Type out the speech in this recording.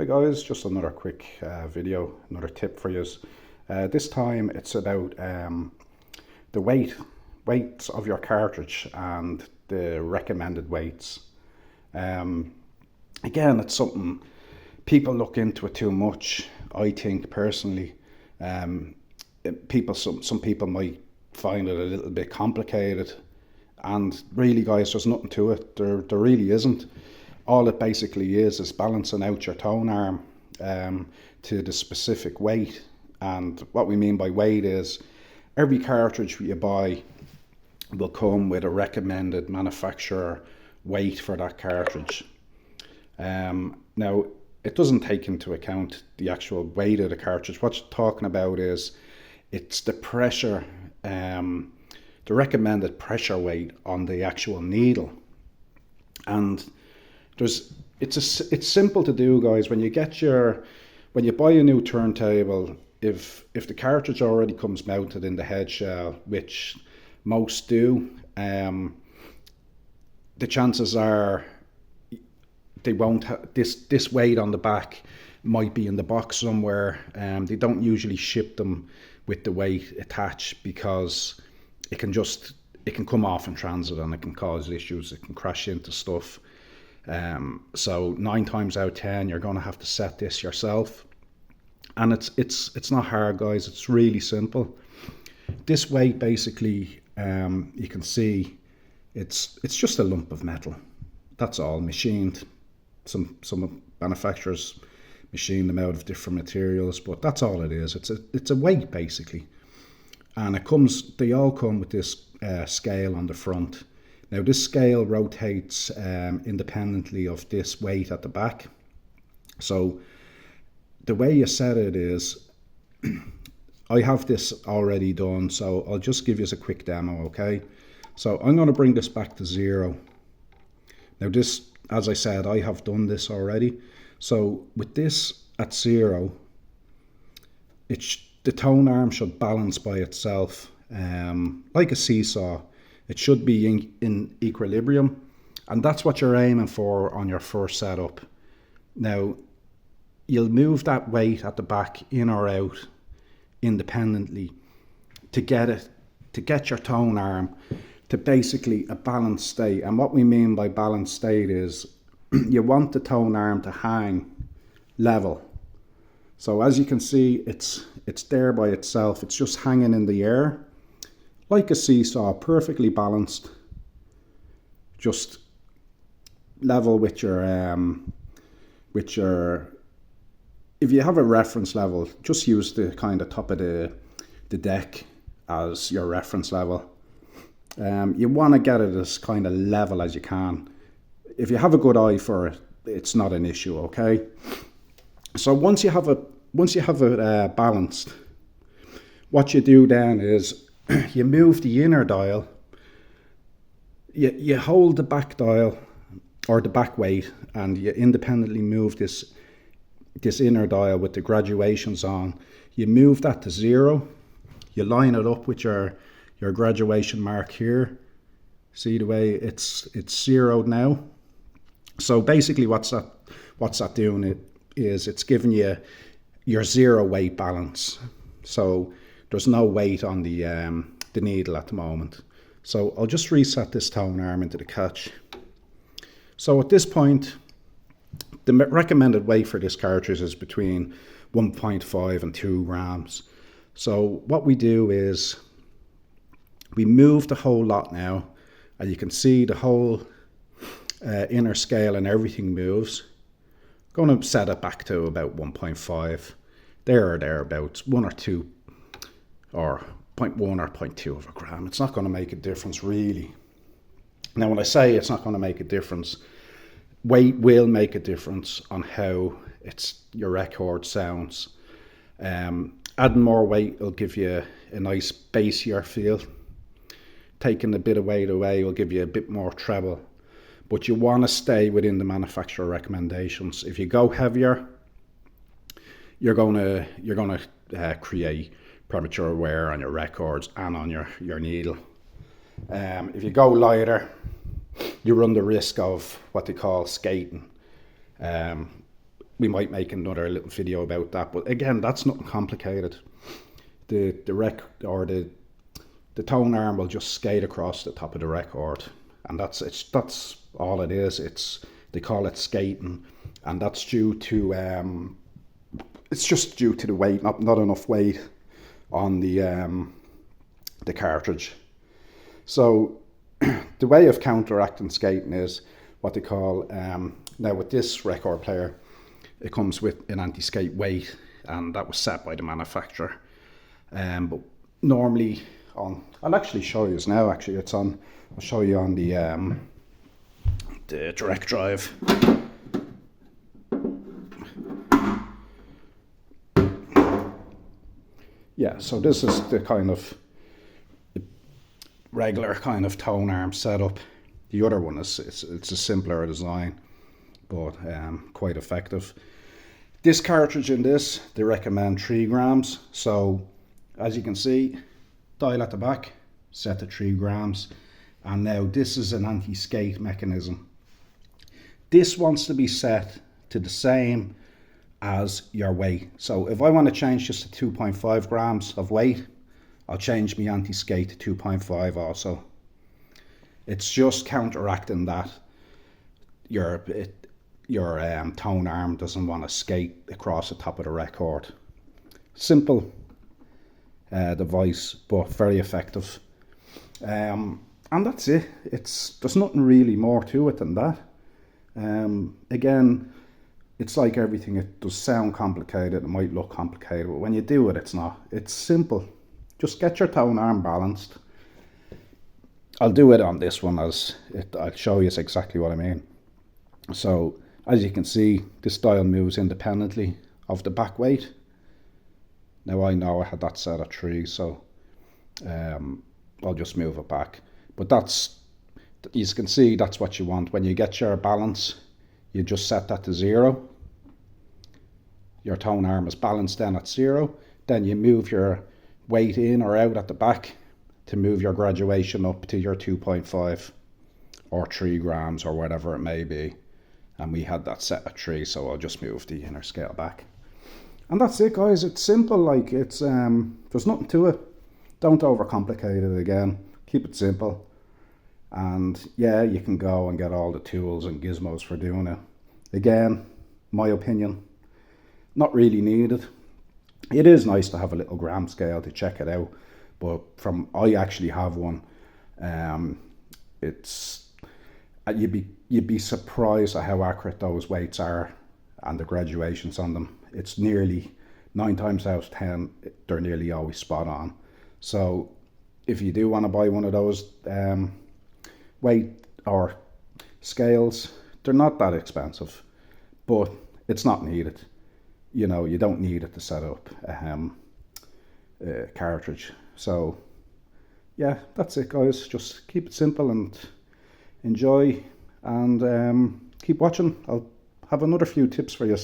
Hi guys, just another quick video, another tip for you. This time it's about the weights of your cartridge and the recommended weights. Again, it's something people look into it too much. I think personally, some people might find it a little bit complicated, and really, guys, there's nothing to it. There really isn't. All it basically is balancing out your tone arm to the specific weight. And what we mean by weight is every cartridge you buy will come with a recommended manufacturer weight for that cartridge. Now, it doesn't take into account the actual weight of the cartridge. What you're talking about is it's the pressure, the recommended pressure weight on the actual needle. And it's simple to do, guys. When you buy a new turntable, if the cartridge already comes mounted in the head shell, which most do, the chances are they won't have this weight on the back. Might be in the box somewhere. They don't usually ship them with the weight attached because it can come off in transit and it can cause issues. It can crash into stuff. So 9 times out of 10 you're going to have to set this yourself, and it's not hard, guys. It's really simple. This weight basically, you can see it's just a lump of metal. That's all, machined. Some manufacturers machine them out of different materials, but that's all it is. It's a weight basically, and they all come with this scale on the front. Now, this scale rotates independently of this weight at the back. So the way you set it is, I have this already done, so I'll just give you a quick demo, okay? So I'm going to bring this back to 0. Now this, as I said, I have done this already. So with this at 0, the tone arm should balance by itself, like a seesaw. It should be in equilibrium, and that's what you're aiming for on your first setup. Now, you'll move that weight at the back in or out independently to get your tone arm to basically a balanced state. And what we mean by balanced state is you want the tone arm to hang level. So as you can see, it's there by itself. It's just hanging in the air like a seesaw, perfectly balanced, just level with your if you have a reference level, just use the kind of top of the deck as your reference level. You want to get it as kind of level as you can. If you have a good eye for it, it's not an issue, okay? So once you have it balanced, what you do then is you move the inner dial, you hold the back dial or the back weight, and you independently move this inner dial with the graduations on. You move that to 0. You line it up with your graduation mark here. See the way it's zeroed now. So basically what's that doing is it's giving you your 0 weight balance. So there's no weight on the needle at the moment. So I'll just reset this tone arm into the catch. So at this point, the recommended weight for this cartridge is between 1.5 and 2 grams. So what we do is we move the whole lot now, and you can see the whole inner scale and everything moves. I'm going to set it back to about 1.5, there or thereabouts, 1 or 2, or 0.1 or 0.2 of a gram. It's not going to make a difference really. Now, when I say it's not going to make a difference, weight will make a difference on how your record sounds. Adding more weight will give you a nice bassier feel. Taking a bit of weight away will give you a bit more treble. But you want to stay within the manufacturer recommendations. If you go heavier, you're going to create premature wear on your records and on your needle. If you go lighter, you run the risk of what they call skating. we might make another little video about that. But again, that's nothing complicated. The tone arm will just skate across the top of the record, and that's all it is. They call it skating, and that's due to it's just due to the weight, not enough weight on the cartridge. So the way of counteracting skating is what they call, now with this record player, it comes with an anti-skate weight, and that was set by the manufacturer. But normally I'll actually show you now. Actually, I'll show you on the direct drive. Yeah, so this is the kind of regular kind of tone arm setup. The other one it's a simpler design, but quite effective. This cartridge in this, they recommend 3 grams. So as you can see, dial at the back, set to 3 grams. And now this is an anti-skate mechanism. This wants to be set to the same as your weight. So if I want to change this to 2.5 grams of weight, I'll change my anti-skate to 2.5 also. It's just counteracting that your tone arm doesn't want to skate across the top of the record. Simple device, but very effective. And that's it. There's nothing really more to it than that. Again, it's like everything. It does sound complicated. It might look complicated, but when you do it, it's not. It's simple. Just get your tone arm balanced. I'll do it on this one I'll show you exactly what I mean. So as you can see, this dial moves independently of the back weight. Now I know I had that set at 3, so I'll just move it back. But you can see that's what you want. When you get your balance, you just set that to 0. Your tone arm is balanced then at 0. Then you move your weight in or out at the back to move your graduation up to your 2.5 or 3 grams or whatever it may be. And we had that set at 3, so I'll just move the inner scale back. And that's it, guys. It's simple. Like, there's nothing to it. Don't overcomplicate it again. Keep it simple. And yeah, you can go and get all the tools and gizmos for doing it. Again, my opinion, not really needed. It is nice to have a little gram scale to check it out, but I actually have one. You'd be surprised at how accurate those weights are and the graduations on them. It's nearly 9 times out of 10, they're nearly always spot on. So if you do want to buy one of those weight or scales, they're not that expensive, but it's not needed. You know, you don't need it to set up a cartridge. So yeah, that's it, guys. Just keep it simple and enjoy, and keep watching. I'll have another few tips for you.